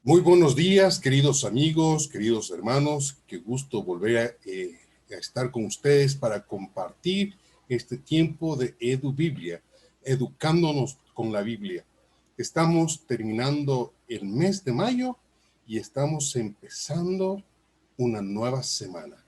Muy buenos días, queridos amigos, queridos hermanos. Qué gusto volver a estar con ustedes para compartir este tiempo de EduBiblia, educándonos con la Biblia. Estamos terminando el mes de mayo y estamos empezando una nueva semana.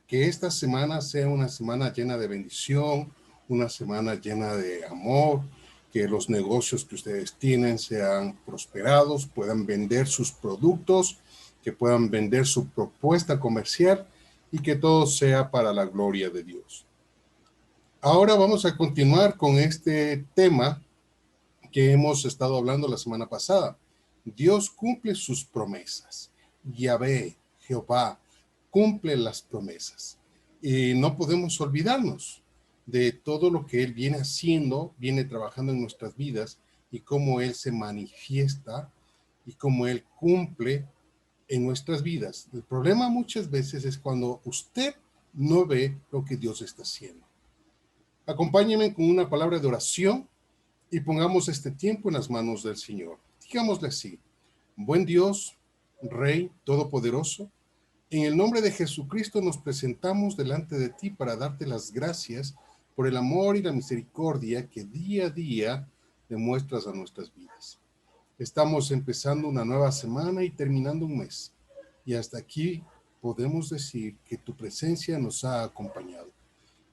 Que esta semana sea una semana llena de bendición, una semana llena de amor, que los negocios que ustedes tienen sean prosperados, puedan vender sus productos, que puedan vender su propuesta comercial y que todo sea para la gloria de Dios. Ahora vamos a continuar con este tema que hemos estado hablando la semana pasada. Dios cumple sus promesas. Yahvé, Jehová, cumple las promesas. Y no podemos olvidarnos de todo lo que Él viene haciendo, viene trabajando en nuestras vidas y cómo Él se manifiesta y cómo Él cumple en nuestras vidas. El problema muchas veces es cuando usted no ve lo que Dios está haciendo. Acompáñenme con una palabra de oración y pongamos este tiempo en las manos del Señor. Digámosle así: buen Dios, Rey Todopoderoso, en el nombre de Jesucristo nos presentamos delante de ti para darte las gracias por el amor y la misericordia que día a día demuestras a nuestras vidas. Estamos empezando una nueva semana y terminando un mes. Y hasta aquí podemos decir que tu presencia nos ha acompañado.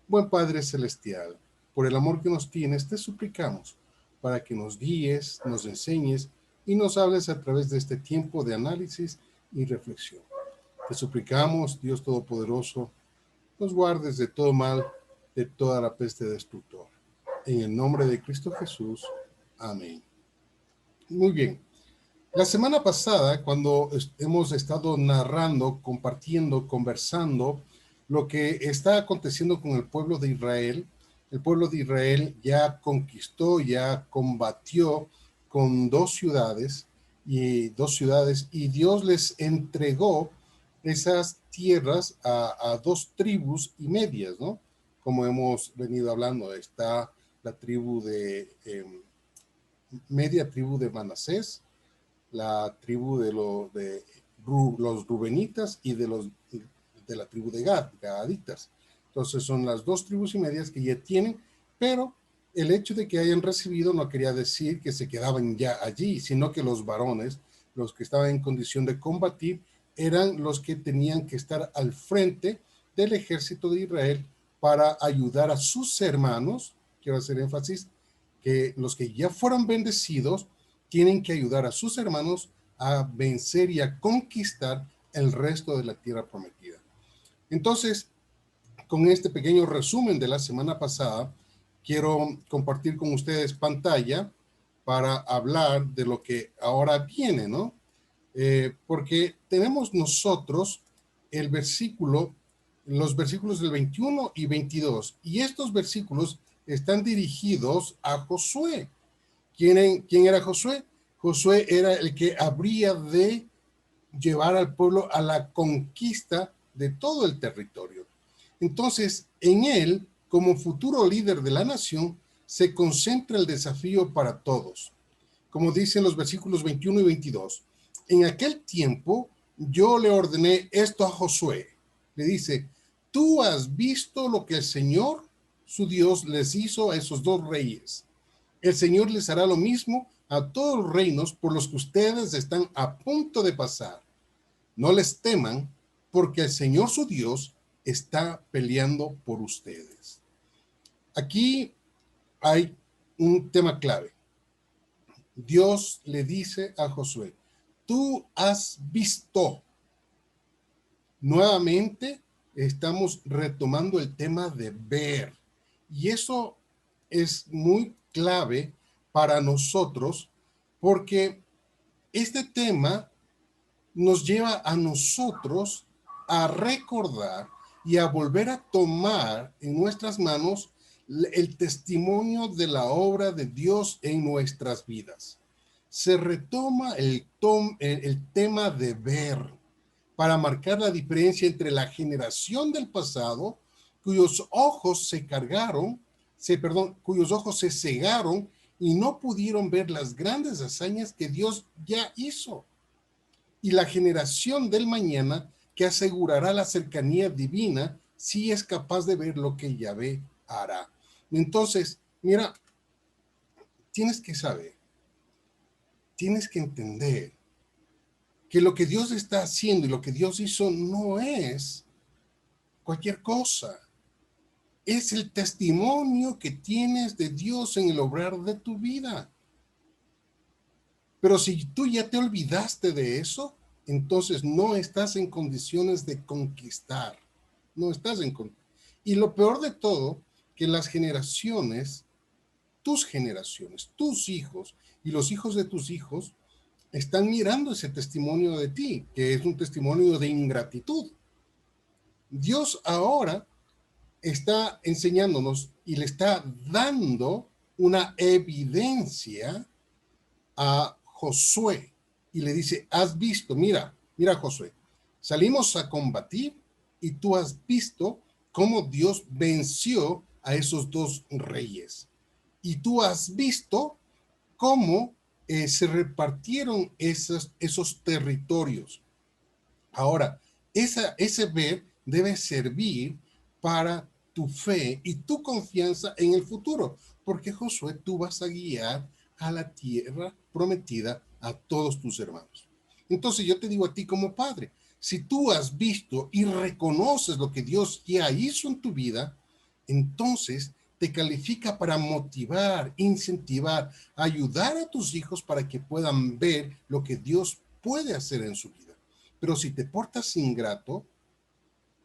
Buen Padre Celestial, por el amor que nos tienes, te suplicamos para que nos guíes, nos enseñes y nos hables a través de este tiempo de análisis y reflexión. Te suplicamos, Dios Todopoderoso, nos guardes de todo mal, de toda la peste destructora. En el nombre de Cristo Jesús. Amén. Muy bien. La semana pasada, cuando hemos estado narrando, compartiendo, conversando lo que está aconteciendo con el pueblo de Israel ya conquistó, ya combatió con dos ciudades, y Dios les entregó esas tierras a dos tribus y medias, ¿no? Como hemos venido hablando, está la tribu media tribu de Manasés, la tribu de los rubenitas y de la tribu de Gaditas. Entonces son las dos tribus y medias que ya tienen, pero el hecho de que hayan recibido no quería decir que se quedaban ya allí, sino que los varones, los que estaban en condición de combatir, eran los que tenían que estar al frente del ejército de Israel para ayudar a sus hermanos. Quiero hacer énfasis que los que ya fueron bendecidos tienen que ayudar a sus hermanos a vencer y a conquistar el resto de la tierra prometida. Entonces, con este pequeño resumen de la semana pasada, quiero compartir con ustedes pantalla para hablar de lo que ahora viene, ¿no? Porque tenemos nosotros el versículo, los versículos del 21 y 22, y estos versículos están dirigidos a Josué. ¿Quién era Josué? Josué era el que habría de llevar al pueblo a la conquista de todo el territorio. Entonces, en él, como futuro líder de la nación, se concentra el desafío para todos. Como dicen los versículos 21 y 22, en aquel tiempo yo le ordené esto a Josué. Le dice: tú has visto lo que el Señor, su Dios, les hizo a esos dos reyes. El Señor les hará lo mismo a todos los reinos por los que ustedes están a punto de pasar. No les teman, porque el Señor su Dios está peleando por ustedes. Aquí hay un tema clave. Dios le dice a Josué: tú has visto. Nuevamente estamos retomando el tema de ver. Y eso es muy clave para nosotros, porque este tema nos lleva a nosotros a recordar y a volver a tomar en nuestras manos el testimonio de la obra de Dios en nuestras vidas. Se retoma el tema de ver para marcar la diferencia entre la generación del pasado, cuyos ojos cuyos ojos se cegaron y no pudieron ver las grandes hazañas que Dios ya hizo. y la generación del mañana que asegurará la cercanía divina si es capaz de ver lo que Yahvé hará. Entonces, mira, tienes que saber, tienes que entender que lo que Dios está haciendo y lo que Dios hizo no es cualquier cosa. Es el testimonio que tienes de Dios en el obrar de tu vida. Pero si tú ya te olvidaste de eso, entonces no estás en condiciones de conquistar. No estás en Y lo peor de todo, que las generaciones, tus hijos y los hijos de tus hijos, están mirando ese testimonio de ti, que es un testimonio de ingratitud. Dios ahora está enseñándonos y le está dando una evidencia a Josué y le dice, has visto, mira Josué, salimos a combatir y tú has visto cómo Dios venció a esos dos reyes. Y tú has visto cómo se repartieron esos territorios. Ahora, ese ver debe servir para tu fe y tu confianza en el futuro, porque Josué, tú vas a guiar a la tierra prometida a todos tus hermanos. Entonces yo te digo a ti como padre, si tú has visto y reconoces lo que Dios ya hizo en tu vida, entonces te califica para motivar, incentivar, ayudar a tus hijos para que puedan ver lo que Dios puede hacer en su vida. Pero si te portas ingrato,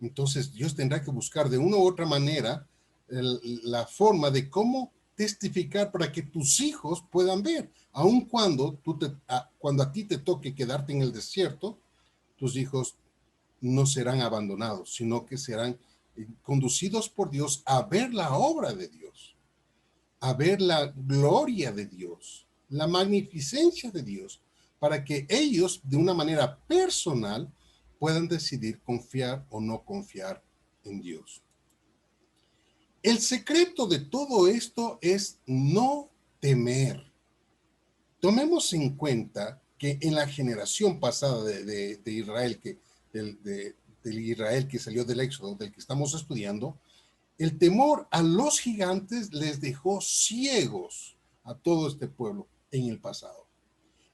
entonces Dios tendrá que buscar de una u otra manera la forma de cómo testificar para que tus hijos puedan ver, aun cuando, cuando a ti te toque quedarte en el desierto, tus hijos no serán abandonados, sino que serán conducidos por Dios a ver la obra de Dios, a ver la gloria de Dios, la magnificencia de Dios, para que ellos de una manera personal puedan decidir confiar o no confiar en Dios. El secreto de todo esto es no temer. Tomemos en cuenta que en la generación pasada de Israel, del Israel que salió del Éxodo, del que estamos estudiando, el temor a los gigantes les dejó ciegos a todo este pueblo en el pasado.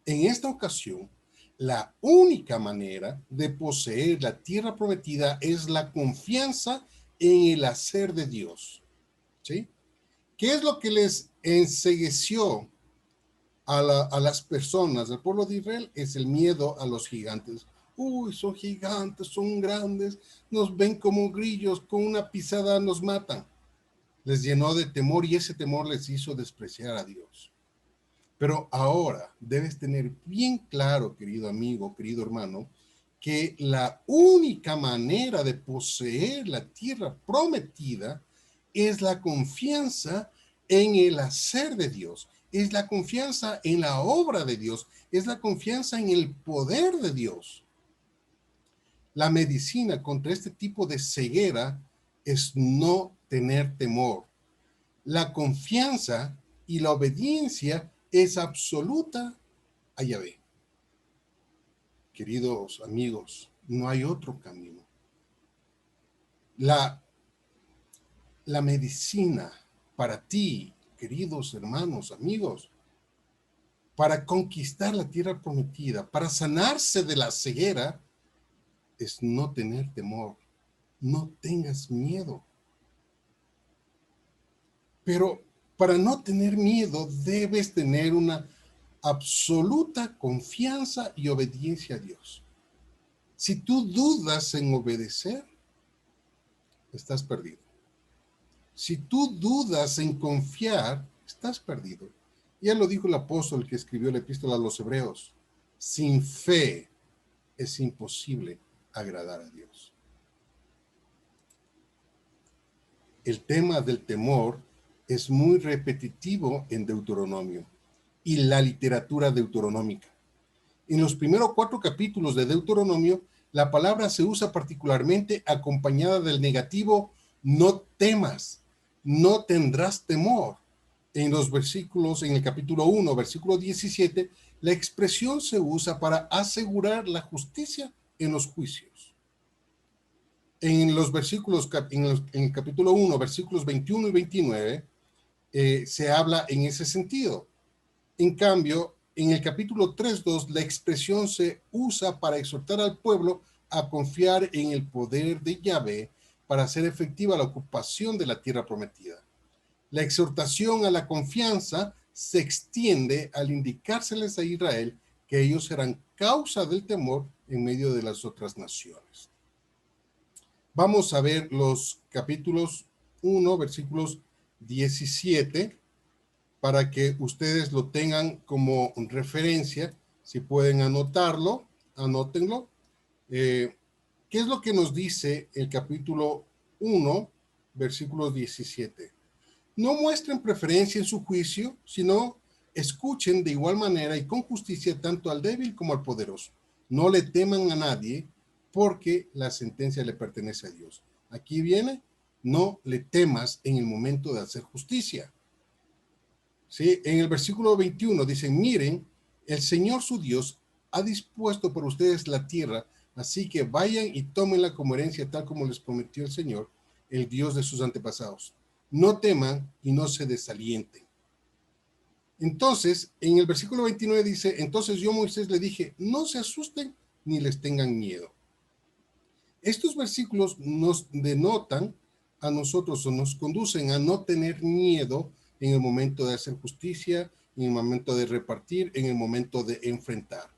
En esta ocasión, la única manera de poseer la tierra prometida es la confianza en el hacer de Dios. ¿Sí? ¿Qué es lo que les encegueció a las personas del pueblo de Israel? Es el miedo a los gigantes. Uy, son gigantes, son grandes, nos ven como grillos, con una pisada nos matan. Les llenó de temor y ese temor les hizo despreciar a Dios. Pero ahora debes tener bien claro, querido amigo, querido hermano, que la única manera de poseer la tierra prometida es la confianza en el hacer de Dios, es la confianza en la obra de Dios, es la confianza en el poder de Dios. La medicina contra este tipo de ceguera es no tener temor. La confianza y la obediencia es absoluta a Yahvé. Queridos amigos, no hay otro camino. La medicina para ti, queridos hermanos, amigos, para conquistar la tierra prometida, para sanarse de la ceguera, es no tener temor. No tengas miedo. Pero para no tener miedo, debes tener una absoluta confianza y obediencia a Dios. Si tú dudas en obedecer, estás perdido. Si tú dudas en confiar, estás perdido. Ya lo dijo el apóstol que escribió la epístola a los Hebreos. Sin fe es imposible agradar a Dios. El tema del temor es muy repetitivo en Deuteronomio y la literatura deuteronómica. En los primeros 4 capítulos de Deuteronomio, la palabra se usa particularmente acompañada del negativo no temas, no tendrás temor. En los versículos, en el capítulo 1, versículo 17, La expresión se usa para asegurar la justicia en los juicios. En los versículos, en el capítulo 1, versículos 21 y 29, se habla en ese sentido. En cambio, en el capítulo 3:2, la expresión se usa para exhortar al pueblo a confiar en el poder de Yahvé para hacer efectiva la ocupación de la tierra prometida. La exhortación a la confianza se extiende al indicárseles a Israel que ellos serán causa del temor en medio de las otras naciones. Vamos a ver los capítulos 1, versículos 17, para que ustedes lo tengan como referencia. Si pueden anotarlo, anótenlo. ¿Qué es lo que nos dice el capítulo 1, versículo 17? No muestren preferencia en su juicio, sino escuchen de igual manera y con justicia tanto al débil como al poderoso. No le teman a nadie, porque la sentencia le pertenece a Dios. Aquí viene, no le temas en el momento de hacer justicia. ¿Sí? En el versículo 21 dicen, miren, el Señor su Dios ha dispuesto por ustedes la tierra, así que vayan y tómenla como herencia, tal como les prometió el Señor, el Dios de sus antepasados. No teman y no se desalienten. Entonces, en el versículo 29 dice, entonces yo, Moisés, le dije, no se asusten ni les tengan miedo. Estos versículos nos denotan a nosotros o nos conducen a no tener miedo en el momento de hacer justicia, en el momento de repartir, en el momento de enfrentar.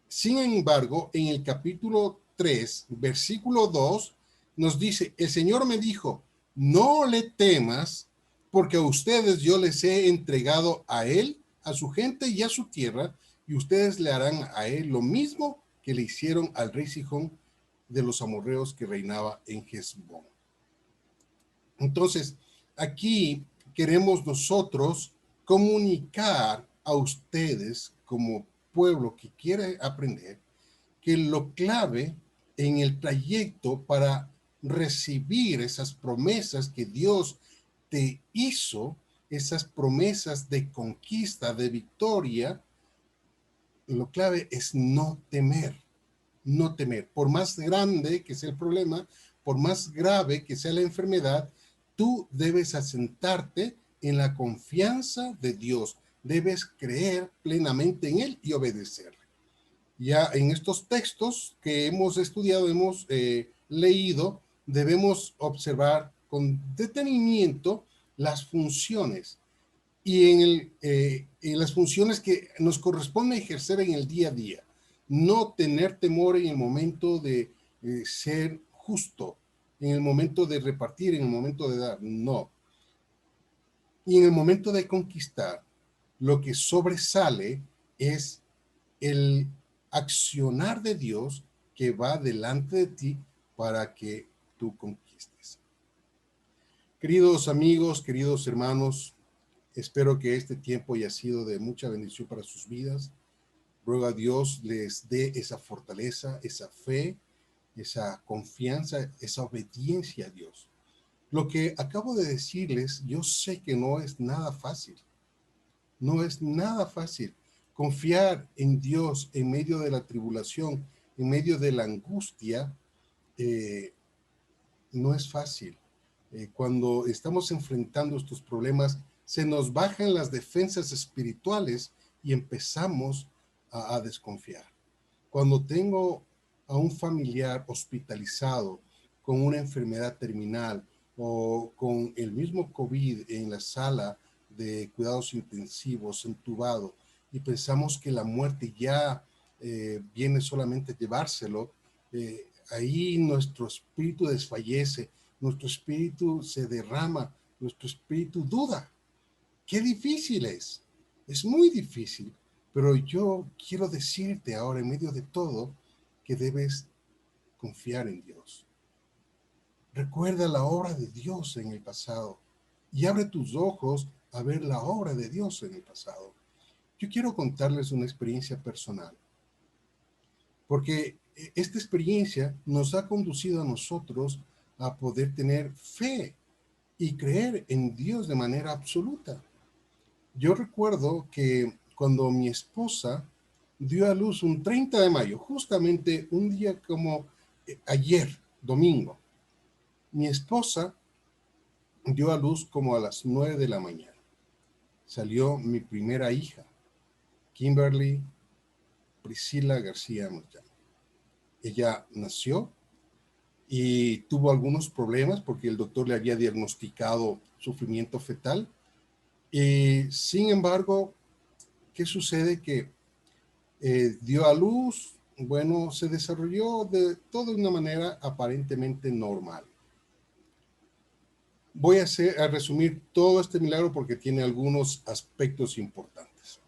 Sin embargo, en el capítulo 3, versículo 2, nos dice, el Señor me dijo, no le temas, porque a ustedes yo les he entregado a él, a su gente y a su tierra, y ustedes le harán a él lo mismo que le hicieron al rey Sihón de los amorreos que reinaba en Hesbón. Entonces, aquí queremos nosotros comunicar a ustedes como pueblo que quiere aprender que lo clave en el trayecto para recibir esas promesas que Dios te hizo, esas promesas de conquista, de victoria, lo clave es no temer, no temer. Por más grande que sea el problema, por más grave que sea la enfermedad, tú debes asentarte en la confianza de Dios. Debes creer plenamente en Él y obedecerle. Ya en estos textos que hemos estudiado, hemos leído, debemos observar con detenimiento las funciones y en las funciones que nos corresponde ejercer en el día a día. No tener temor en el momento de ser justo, en el momento de repartir, en el momento de dar, no. Y en el momento de conquistar, lo que sobresale es el accionar de Dios que va delante de ti para que tú conquistes. Queridos amigos, queridos hermanos, espero que este tiempo haya sido de mucha bendición para sus vidas. Ruego a Dios les dé esa fortaleza, esa fe, esa confianza, esa obediencia a Dios. Lo que acabo de decirles, yo sé que no es nada fácil. No es nada fácil. Confiar en Dios en medio de la tribulación, en medio de la angustia, eh, no es fácil. Cuando estamos enfrentando estos problemas, se nos bajan las defensas espirituales y empezamos a desconfiar. Cuando tengo a un familiar hospitalizado con una enfermedad terminal o con el mismo COVID en la sala de cuidados intensivos, entubado, y pensamos que la muerte ya viene solamente a llevárselo, ahí nuestro espíritu desfallece, nuestro espíritu se derrama, nuestro espíritu duda. Qué difícil es muy difícil, pero yo quiero decirte ahora en medio de todo que debes confiar en Dios. Recuerda la obra de Dios en el pasado y abre tus ojos a ver la obra de Dios en el pasado. Yo quiero contarles una experiencia personal, porque esta experiencia nos ha conducido a nosotros a poder tener fe y creer en Dios de manera absoluta. Yo recuerdo que cuando mi esposa dio a luz un 30 de mayo, justamente un día como ayer, domingo. Mi esposa dio a luz como a las 9 de la mañana. Salió mi primera hija, Kimberly Priscila García Moyano. Ella nació y tuvo algunos problemas porque el doctor le había diagnosticado sufrimiento fetal. Y sin embargo, ¿qué sucede? Que dio a luz, bueno, se desarrolló de toda una manera aparentemente normal. Voy a resumir todo este milagro porque tiene algunos aspectos importantes.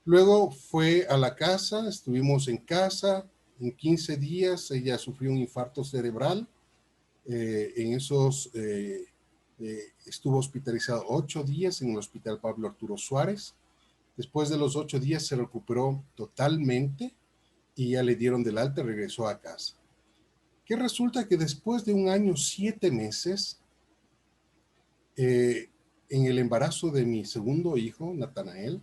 Luego fue a la casa, estuvimos en casa, en 15 días ella sufrió un infarto cerebral, estuvo hospitalizado 8 días en el Hospital Pablo Arturo Suárez. Después de los 8 días se recuperó totalmente y ya le dieron del alta y regresó a casa. Que resulta que después de 1 año, 7 meses, en el embarazo de mi segundo hijo, Natanael,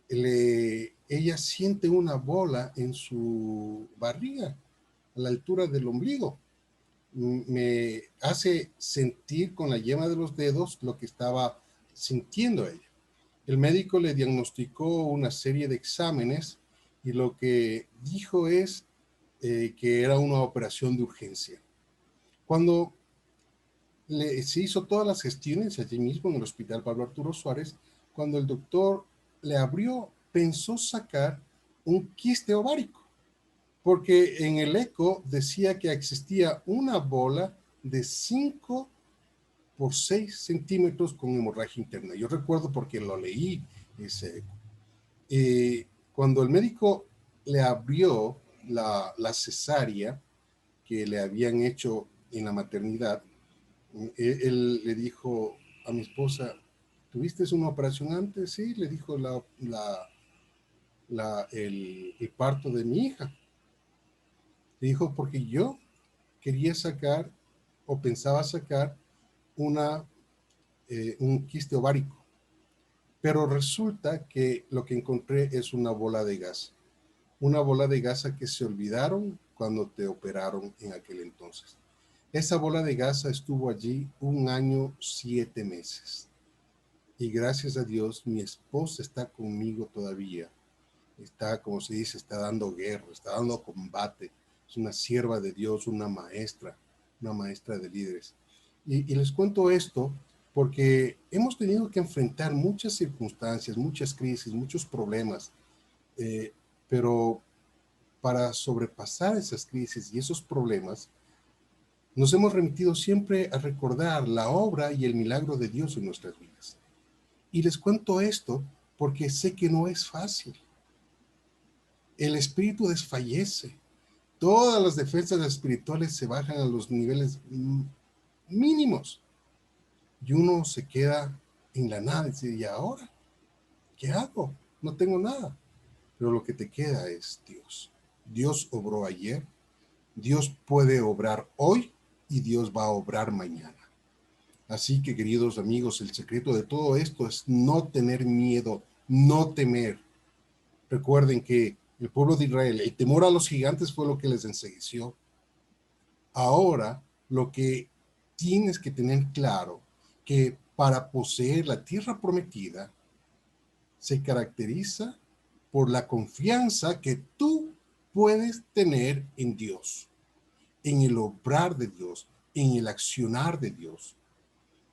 ella siente una bola en su barriga, a la altura del ombligo. Me hace sentir con la yema de los dedos lo que estaba sintiendo ella. El médico le diagnosticó una serie de exámenes y lo que dijo es que era una operación de urgencia. Cuando se hizo todas las gestiones allí mismo en el Hospital Pablo Arturo Suárez, cuando el doctor le abrió, pensó sacar un quiste ovárico, porque en el eco decía que existía una bola de 5 por 6 centímetros con hemorragia interna. Yo recuerdo porque lo leí ese eco. Cuando el médico le abrió la cesárea que le habían hecho en la maternidad, él le dijo a mi esposa, ¿tuviste una operación antes? Sí, le dijo el parto de mi hija. Le dijo, porque yo quería sacar o pensaba sacar un quiste ovárico, pero resulta que lo que encontré es una bola de gasa que se olvidaron cuando te operaron en aquel entonces. Esa bola de gasa estuvo allí 1 año, 7 meses. Y gracias a Dios, mi esposa está conmigo todavía. Está, como se dice, está dando guerra, está dando combate. Es una sierva de Dios, una maestra de líderes. Y les cuento esto porque hemos tenido que enfrentar muchas circunstancias, muchas crisis, muchos problemas, pero para sobrepasar esas crisis y esos problemas, nos hemos remitido siempre a recordar la obra y el milagro de Dios en nuestras vidas. Y les cuento esto porque sé que no es fácil. El espíritu desfallece. Todas las defensas espirituales se bajan a los niveles mínimos. Y uno se queda en la nada y dice, ¿y ahora? ¿Qué hago? No tengo nada. Pero lo que te queda es Dios. Dios obró ayer, Dios puede obrar hoy y Dios va a obrar mañana. Así que, queridos amigos, el secreto de todo esto es no tener miedo, no temer. Recuerden que el pueblo de Israel, el temor a los gigantes fue lo que les ensegueció. Ahora, lo que tienes que tener claro, que para poseer la tierra prometida, se caracteriza por la confianza que tú puedes tener en Dios, en el obrar de Dios, en el accionar de Dios.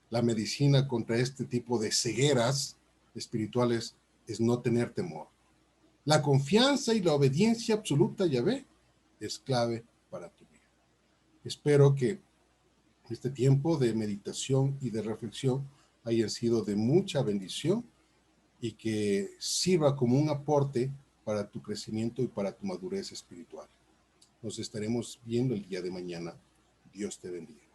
La medicina contra este tipo de cegueras espirituales es no tener temor. La confianza y la obediencia absoluta a Yahvé es clave para tu vida. Espero que este tiempo de meditación y de reflexión haya sido de mucha bendición y que sirva como un aporte para tu crecimiento y para tu madurez espiritual. Nos estaremos viendo el día de mañana. Dios te bendiga.